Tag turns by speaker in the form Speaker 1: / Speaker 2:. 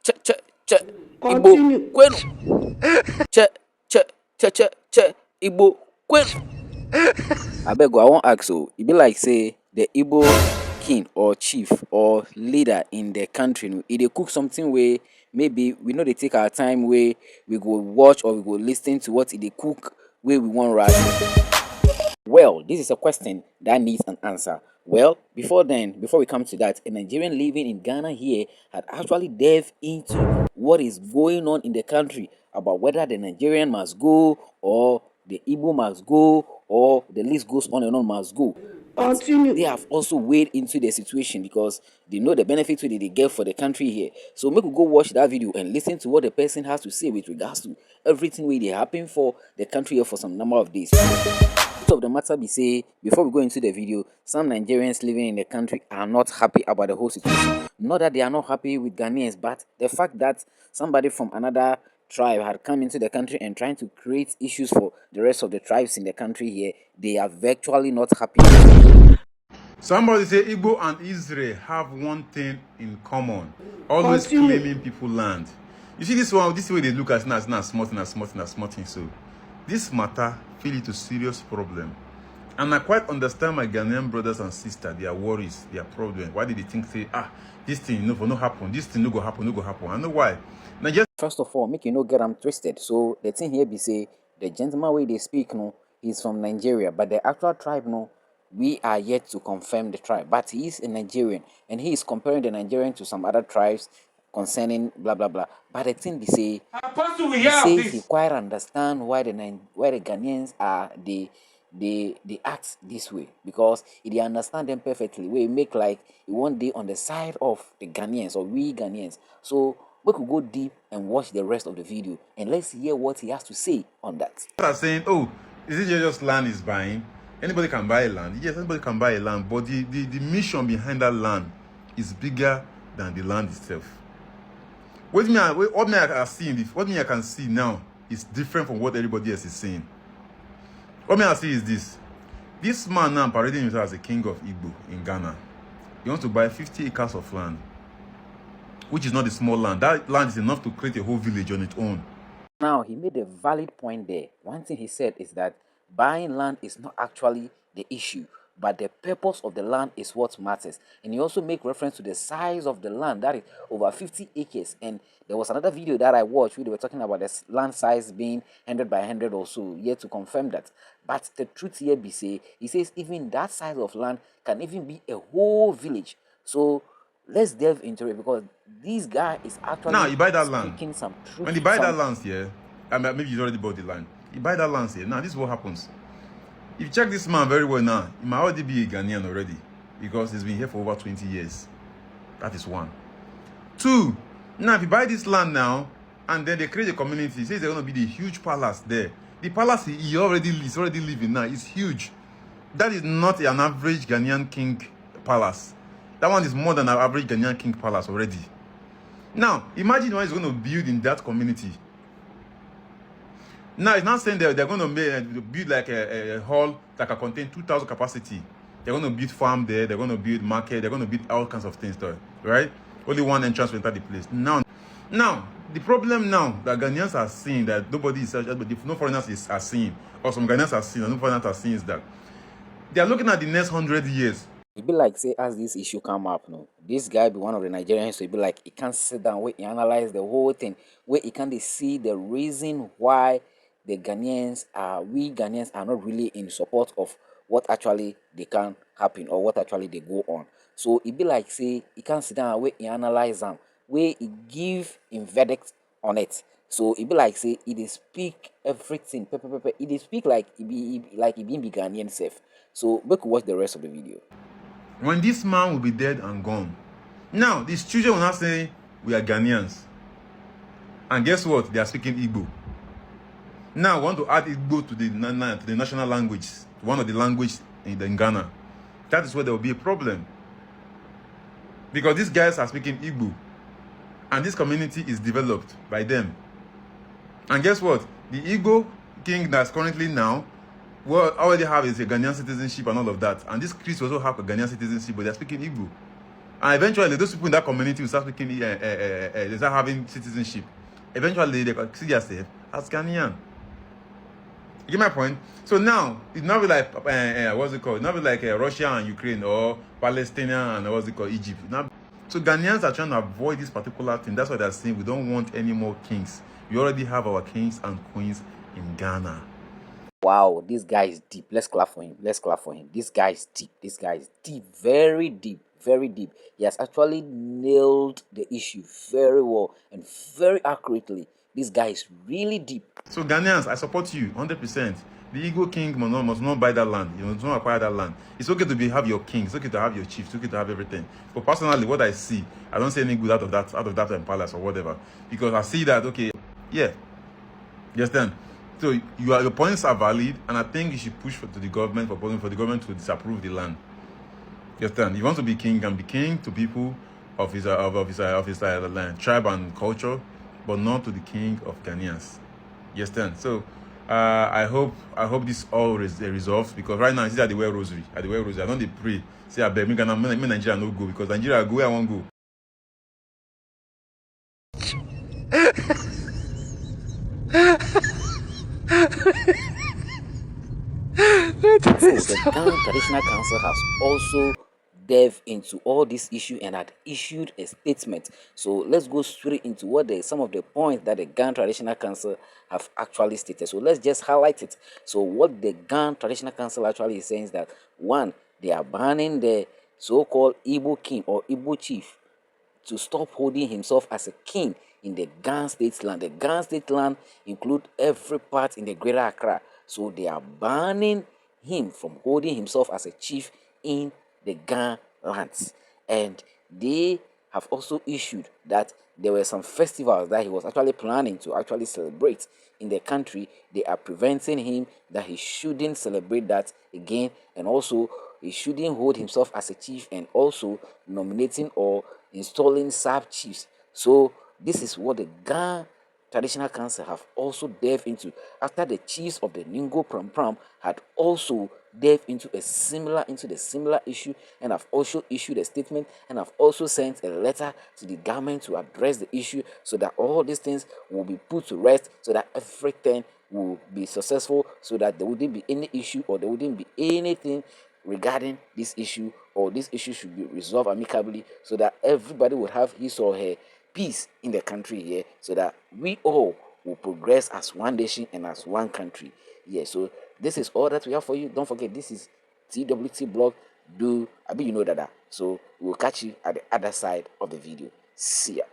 Speaker 1: Che che che Igbo
Speaker 2: Continue.
Speaker 1: kwenu. Che che che Igbo kwenu. Abeg I wan ask o, e be like say the Igbo king or chief or leader in the country e dey cook something wey maybe we no dey take our time wey we go watch or we go lis ten to what e dey cook wey we wan ration. Well, this is a question that needs an answer. Well, before we come to that, a Nigerian living in Ghana here had actually delved into what is going on in the country about whether the Nigerian must go or the Igbo must go or the list goes on and on must go. But they
Speaker 2: Continue.
Speaker 1: have also weighed into the situation because they know the benefits they get for the country here. So make we go watch that video and listen to what the person has to say with regards to everything wey dey happen for the country here for some number of days. Truth of the matter be say, before we go into the video, some Nigerians living in the country are not happy about the whole situation. Not that they are not happy with Ghanaians, but the fact that somebody from another tribe had come into the country and trying to create issues for the rest of the tribes in the country here, they are virtually not happy.
Speaker 3: Somebody say Igbo and Israel have one thing in common. Always
Speaker 2: Continue.
Speaker 3: claiming people land. You see this one, this way they look at it as not small thing. So this matter feel it a serious problem. And I quite understand my Ghanaian brothers and sisters, their worries, their problem. Why did they think say, this thing no happen, this thing no go happen. I know why.
Speaker 1: First of all, make you no get them twisted. So the thing here be say the gentleman way they speak no, he's from Nigeria, but the actual tribe no, we are yet to confirm the tribe. But he is a Nigerian, and he is comparing the Nigerian to some other tribes concerning blah blah blah. But the thing be say, he says he quite understand why the Ghanaians are they act this way because he understand them perfectly. We make like he one day on the side of the Ghanaians or we Ghanaians. So we could go deep and watch the rest of the video and let's hear what he has to say on that.
Speaker 3: Are saying, oh, is it just land is buying? Anybody can buy a land. Yes, anybody can buy a land, but the mission behind that land is bigger than the land itself. What I can see now is different from what everybody else is saying. What I see is this. This man now parading himself as a king of Igbo in Ghana. He wants to buy 50 acres of land, which is not a small land. That land is enough to create a whole village on its own.
Speaker 1: Now, he made a valid point there. One thing he said is that buying land is not actually the issue, but the purpose of the land is what matters. And he also make reference to the size of the land, that is over 50 acres. And there was another video that I watched where they were talking about the land size being 100 by 100 or so, yet to confirm that. But the truth here be say, he says even that size of land can even be a whole village. So let's delve into it because this guy is actually
Speaker 3: now you buy that land.
Speaker 1: some truth.
Speaker 3: When you buy that land here, I mean, maybe you already bought the land. You buy that land here. Now this is what happens. If you check this man very well now, he might already be a Ghanaian already because he's been here for over 20 years. That is one. Two, now if you buy this land now and then they create a community, says there's going to be the huge palace there. The palace he already living now is huge. That is not an average Ghanaian king palace. That one is more than an average Ghanaian king palace already. Now, imagine what he's going to build in that community. Now, it's not saying they're going to build like a hall that can contain 2,000 capacity. They're going to build farm there. They're going to build market. They're going to build all kinds of things there, right? Only one entrance to enter the place. Now, the problem now that Ghanaians are seeing that nobody is, but no foreigners are seeing, or some Ghanaians are seeing, and no foreigners are seeing is that they are looking at the next 100 years.
Speaker 1: It be like say as this issue come up, no, this guy be one of the Nigerians, so it be like he can't sit down, wait, he analyze the whole thing, where he can't see the reason why the we Ghanaians are not really in support of what actually they can happen or what actually they go on. So it be like say he can't sit down, wait, he analyze them, where he give in verdict on it. So it be like say he dey speak everything, he dey speak like he be Ghanaian self. So we could watch the rest of the video.
Speaker 3: When this man will be dead and gone. Now, these children will not say, we are Ghanaians. And guess what? They are speaking Igbo. Now, we want to add Igbo to the national language, one of the languages in Ghana. That is where there will be a problem. Because these guys are speaking Igbo. And this community is developed by them. And guess what? The Igbo king that's currently now, well, already have is a Ghanaian citizenship and all of that. And these Christians also have a Ghanaian citizenship, but they're speaking Igbo. And eventually, those people in that community will start speaking, they start having citizenship. Eventually, they see themselves as Ghanaian. You get my point? So now, it's not be like, what's it called? It's not be like Russia and Ukraine or Palestinian and what's it called, Egypt. So Ghanaians are trying to avoid this particular thing. That's why they're saying we don't want any more kings. We already have our kings and queens in Ghana.
Speaker 1: Wow, this guy is deep. Let's clap for him. Let's clap for him. This guy is deep. This guy is deep. Very deep. Very deep. He has actually nailed the issue very well and very accurately. This guy is really deep.
Speaker 3: So Ghanaians, I support you 100%. The Igbo king must not buy that land. You must not acquire that land. It's okay to have your king. It's okay to have your chief. It's okay to have everything. But personally, what I see, I don't see any good out of that palace or whatever. Because I see that, okay, yeah. You understand? So your points are valid, and I think you should push to the government for the government to disapprove the land. You understand? You want to be king, can be king to people of his land, tribe and culture, but not to the king of Ghanaians. You understand? So I hope this all resolves, because right now I see that they wear rosary. I don't they pray. Say I beg me Nigeria no go, because Nigeria go where I won't go.
Speaker 1: So the Ghana Traditional Council has also delved into all this issue and had issued a statement. So let's go straight into what some of the points that the Ghana Traditional Council have actually stated. So let's just highlight it. So what the Ghana Traditional Council actually is saying is that, one, they are banning the so-called Igbo king or Igbo chief to stop holding himself as a king in the Gan State land. The Gan State land include every part in the Greater Accra. So they are banning him from holding himself as a chief in the Gan lands. And they have also issued that there were some festivals that he was actually planning to actually celebrate in the country. They are preventing him, that he shouldn't celebrate that again, and also he shouldn't hold himself as a chief, and also nominating or installing sub chiefs. So this is what the Ghana Traditional Council have also delved into, after the chiefs of the Ningo Pram Pram had also delved into the similar issue, and have also issued a statement, and have also sent a letter to the government to address the issue, so that all these things will be put to rest, so that everything will be successful, so that there wouldn't be any issue, or there wouldn't be anything regarding this issue, or this issue should be resolved amicably, so that everybody would have his or her peace in the country here, so that we all will progress as one nation and as one country. Yeah, so this is all that we have for you. Don't forget, this is TWT blog. I bet you know that. So we'll catch you at the other side of the video. See ya.